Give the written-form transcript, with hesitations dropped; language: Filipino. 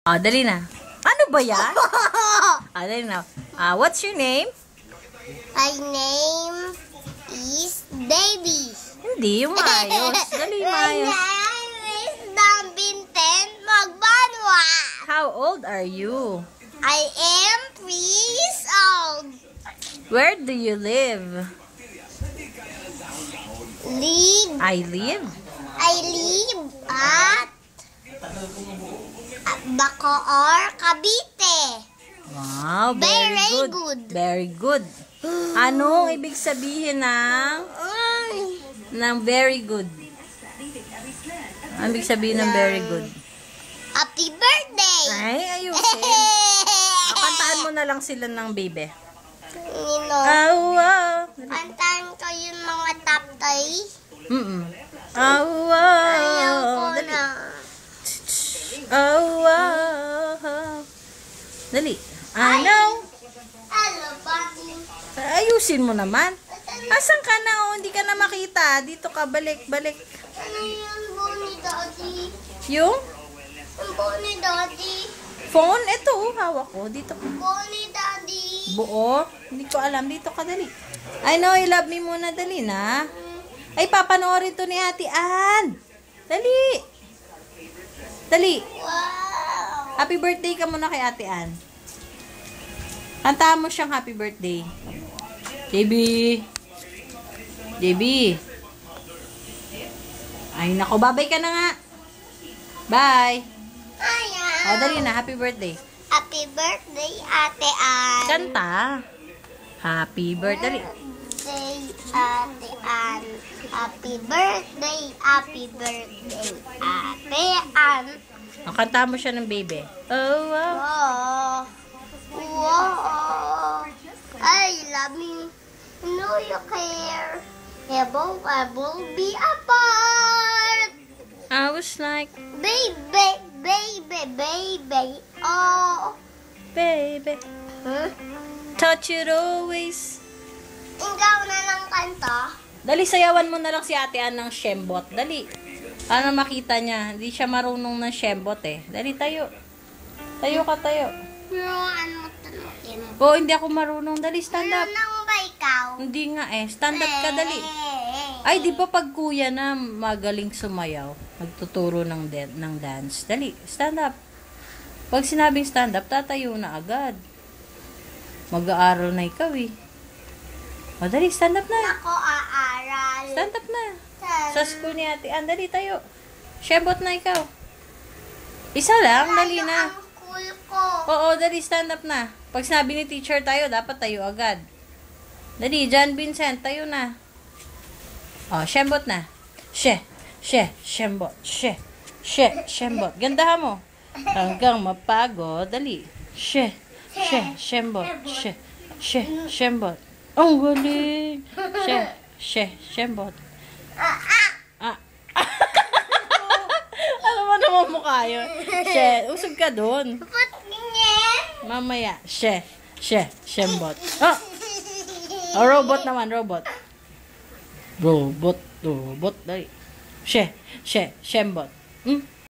Ah, dali na. Ano ba yan? Dali na. What's your name? My name is Davy. Hindi, yung maayos. Dali, My maayos. name is Dambinten Magbanwa. How old are you? I am 3 years old. Where do you live? I live? I live at Bacoor, Cavite. Wow, very Very good. good. Very good. Anong ibig sabihin ng very good? Anong ibig sabihin ng very good? Happy birthday! Ay, ayusin. Kantaan mo na lang sila ng baby. Nino, Awa. kantahan ko yung mga top toys. Awa. Ayaw ko Dali. na. Awa. Dali. Ano? Hello, buddy. Ayusin mo naman. Asan ka na? Oh, hindi ka na makita. Dito ka, balik. Ano yung buo ni Daddy? Yung Yung buo ni Daddy. phone, ito, hawak ko. Dito ka. Buo ni Daddy. Buo? Hindi ko alam. Dito ka, dali. I know, you love me muna. Dali na. Ay, papanoorin to ni Ate Ann. Dali. Dali. Wow. Happy birthday ka muna kay Ate Ann. Kantahan mo siyang happy birthday. JB. Ay, nako. Babay ka na nga. Bye. Ayan. O, dali na. Happy birthday. Happy birthday, Ate Ann. Kanta. Happy birthday. Birthday, Ate Ann. Happy birthday, Ate Ann. O, kanta mo siya ng baby. Oh, wow. Wow. Wow. I love you. Know you care. Never will be apart. I was like, Baby. Oh. baby. Huh? Touch it always. Ikaw na lang kanta. Dali, sayawan mo na lang si Ate Ann ng shembot. Dali. Para makita niya. Hindi siya marunong ng shembot eh. Dali, tayo. Tayo ka, tayo. Nuan mo tanukin. Oh, hindi ako marunong. Dali, stand up. Nang ba ikaw? Hindi nga eh. Stand up ka, dali. Ay, di ba pag kuya na magaling sumayaw, magtuturo ng dance. Dali, stand up. Pag sinabing stand up, tatayo na agad. Mag-aaral na ikaw eh. O, dali, stand up na. Ako aaral. Stand up na. Sa school ni Ate Ann, dali tayo. Shebot na ikaw. Isa lang, dali na. Ang cool ko. Oo, dali, stand up na. Pag sinabi ni teacher tayo, dapat tayo agad. Dali, John Vincent, tayo na. O, shembot na. Shembot. Shembot. Gandahan mo. Hanggang mapagod, dali. Shembot. Shembot. Ang galing. Shembot. Ano mo naman mukha yun? Usog ka dun. Ba't ganyan? Mamaya. Shembot. Oh, robot naman, robot. Robot. Dali. Shembot.